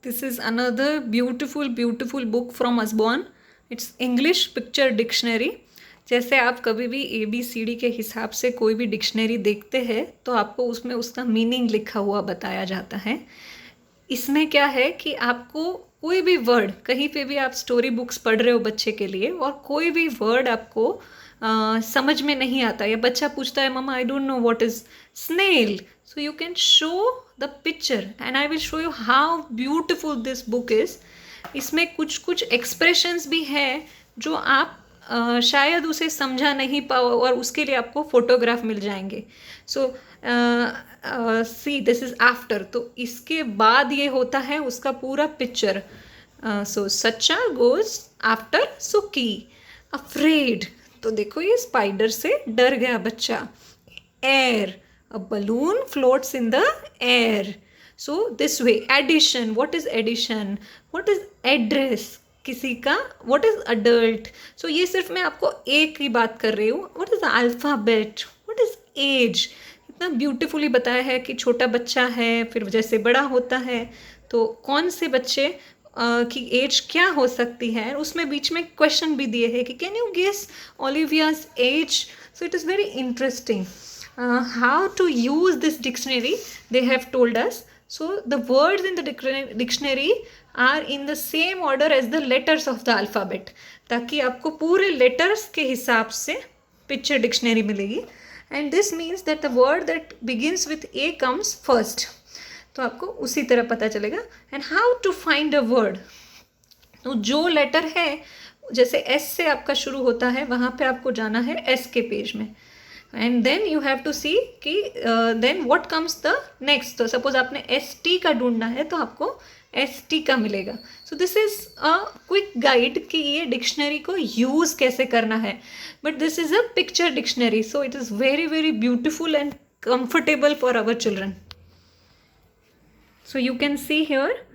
This is another beautiful book from Usborne. It's English Picture Dictionary. जैसे आप कभी भी ABCD के हिसाब से कोई भी डिक्शनरी देखते हैं तो आपको उसमें उसका मीनिंग लिखा हुआ बताया जाता है. इसमें क्या है कि आपको कोई भी वर्ड, कहीं पे भी आप स्टोरी बुक्स पढ़ रहे हो बच्चे के लिए और कोई भी वर्ड आपको समझ में नहीं आता या बच्चा पूछता है mumma I don't know what is snail, so you can show the picture and I will show you how beautiful this book is. इसमें कुछ कुछ एक्सप्रेशंस भी हैं जो आप शायद उसे समझा नहीं पाओ और उसके लिए आपको फोटोग्राफ मिल जाएंगे. सो सी दिस इज आफ्टर, तो इसके बाद ये होता है उसका पूरा पिक्चर. सो सच्चा गोज आफ्टर सुकी, अफ्रेड, तो देखो ये स्पाइडर से डर गया बच्चा. Air, a balloon floats in the air. So this way. Addition, what is addition, what is address किसी का, व्हाट इज अडल्ट. सो ये सिर्फ मैं आपको एक ही बात कर रही हूँ. What is alphabet, what is age. इतना ब्यूटीफुली बताया है कि छोटा बच्चा है, फिर जैसे बड़ा होता है तो कौन से बच्चे की एज क्या हो सकती है. उसमें बीच में क्वेश्चन भी दिए हैं कि can you guess Olivia's age. So it is very interesting. How to use this dictionary they have told us. So the words in the dictionary are in the same order as the letters of the alphabet, ताकि आपको पूरे letters के हिसाब से picture dictionary मिलेगी. And this means that the word that begins with A comes first, तो आपको उसी तरह पता चलेगा. And how to find a word, तो जो लेटर है जैसे एस से आपका शुरू होता है वहाँ पे आपको जाना है एस के पेज में. And then you have to see कि then what comes the next. तो सपोज आपने एस टी का ढूंढना है तो आपको एस टी का मिलेगा. So this is a quick guide कि ये डिक्शनरी को यूज़ कैसे करना है. But this is a picture dictionary, so it is very beautiful and comfortable for our children. So you can see here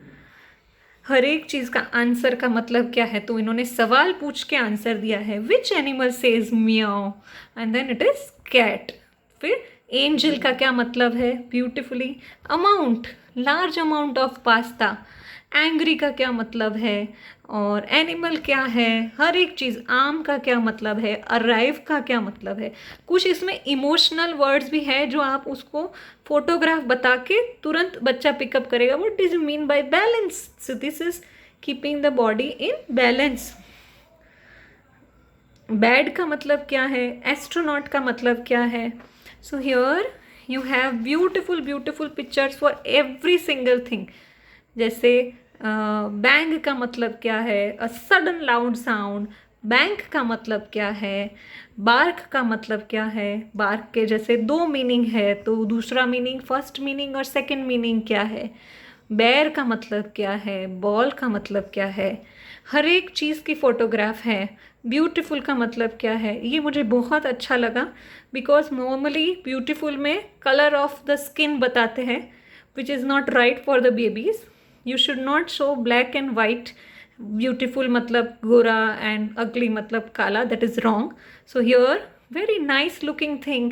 हर एक चीज़ का आंसर का मतलब क्या है. तो इन्होंने सवाल पूछ के आंसर दिया है. Which animal says meow, and then it is cat. फिर एंजल का क्या मतलब है beautifully. Amount, large amount of pasta. Angry का क्या मतलब है और एनिमल क्या है, हर एक चीज़. आम का क्या मतलब है, अराइव का क्या मतलब है. कुछ इसमें इमोशनल वर्ड्स भी है जो आप उसको फोटोग्राफ बता के तुरंत बच्चा पिकअप करेगा. What does you mean by balance. So this is keeping the body in balance. Bad का मतलब क्या है, एस्ट्रोनॉट का मतलब क्या है. So here you have beautiful pictures for every single thing. जैसे बैंग का मतलब क्या है, a sudden loud sound. Bank का मतलब क्या है, बार्क का मतलब क्या है. बार्क के जैसे दो मीनिंग है तो दूसरा मीनिंग, फर्स्ट मीनिंग और सेकंड मीनिंग क्या है. बेर का मतलब क्या है, बॉल का मतलब क्या है. हर एक चीज़ की फ़ोटोग्राफ है. ब्यूटीफुल का मतलब क्या है. ये मुझे बहुत अच्छा लगा बिकॉज नॉर्मली ब्यूटीफुल में कलर ऑफ द स्किन बताते हैं which is not right for the babies. You should not show black and white. Beautiful मतलब गोरा एंड अगली मतलब काला, that is wrong. So here very nice looking thing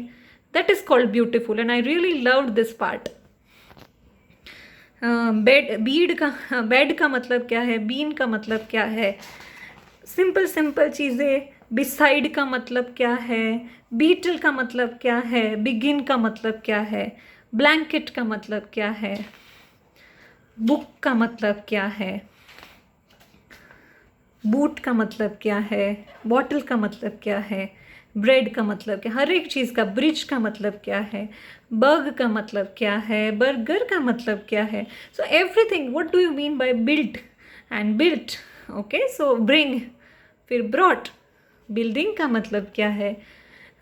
that is called beautiful and I really loved this part. Bed का मतलब क्या है, been का मतलब क्या है. सिंपल चीज़ें. बिसाइड का मतलब क्या है, बीटल का मतलब क्या है, बिगिन का मतलब क्या है, ब्लैंकेट का मतलब क्या है, बुक का मतलब क्या है, बूट का मतलब क्या है, बॉटल का मतलब क्या है, ब्रेड का मतलब क्या, हर एक चीज़ का. ब्रिज का मतलब क्या है, बग का मतलब क्या है, बर्गर का मतलब क्या है. So everything. What do you mean by built and built. Okay, so bring, फिर ब्रॉट. बिल्डिंग का मतलब क्या है,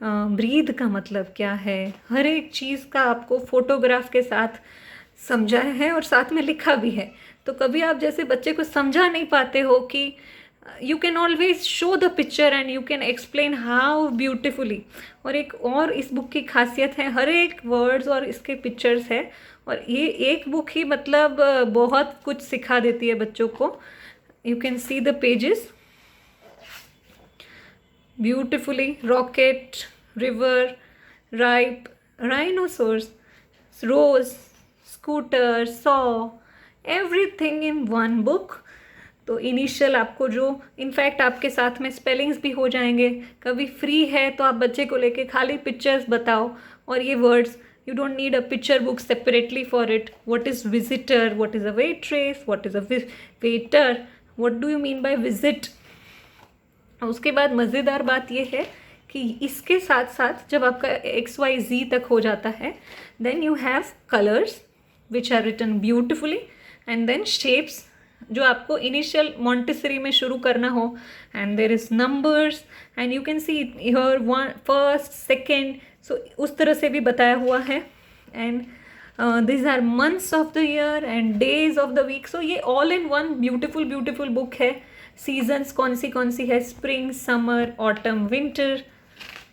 ब्रीद का मतलब क्या है. हर एक चीज़ का आपको फोटोग्राफ के साथ समझाया है और साथ में लिखा भी है. तो कभी आप जैसे बच्चे को समझा नहीं पाते हो कि you can always show the picture and you can explain how beautifully. और एक और इस बुक की खासियत है, हर एक वर्ड्स और इसके पिक्चर्स है. और ये एक बुक ही मतलब बहुत कुछ सिखा देती है बच्चों को. You can see the pages beautifully. Rocket, river, ripe, rhinoceros, rose, scooter, saw, everything in one book. तो इनिशियल आपको जो इनफैक्ट आपके साथ में स्पेलिंग्स भी हो जाएंगे। कभी फ्री है तो आप बच्चे को लेके खाली पिक्चर्स बताओ और ये words, you don't need a picture book separately for it. What is visitor? What is a waitress? What is a waiter? What do you mean by visit? उसके बाद मज़ेदार बात ये है कि इसके साथ साथ जब आपका XYZ तक हो जाता है, then you have colors which are written beautifully and then shapes जो आपको इनिशियल मॉन्टेसरी में शुरू करना हो, and there is numbers and you can see here one first second, सो उस तरह से भी बताया हुआ है। And this are months of the year and days of the week. So ये all in one beautiful book है। सीजन्स कौन सी है, स्प्रिंग, समर, ऑटम, विंटर,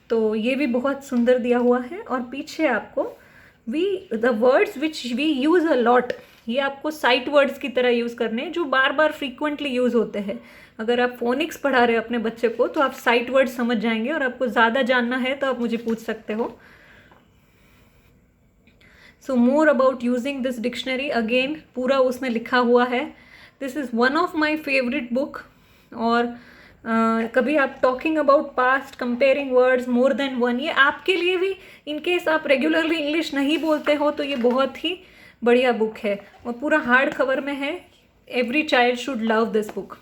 तो ये भी बहुत सुंदर दिया हुआ है। और पीछे आपको the words which we use a lot, ये आपको साइट वर्ड्स की तरह यूज़ करने हैं जो बार बार फ्रीक्वेंटली यूज़ होते हैं। अगर आप फोनिक्स पढ़ा रहे हो अपने बच्चे को तो आप साइट वर्ड समझ जाएंगे, और आपको ज़्यादा जानना है तो आप मुझे पूछ सकते हो। So more about using this dictionary, again पूरा उसमें लिखा हुआ है। This is one of my favourite book. और कभी आप talking about past, comparing words more than one, ये आपके लिए भी, इनकेस आप रेगुलरली इंग्लिश नहीं बोलते हो तो ये बहुत ही बढ़िया बुक है और पूरा हार्ड कवर में है। Every child should love this book.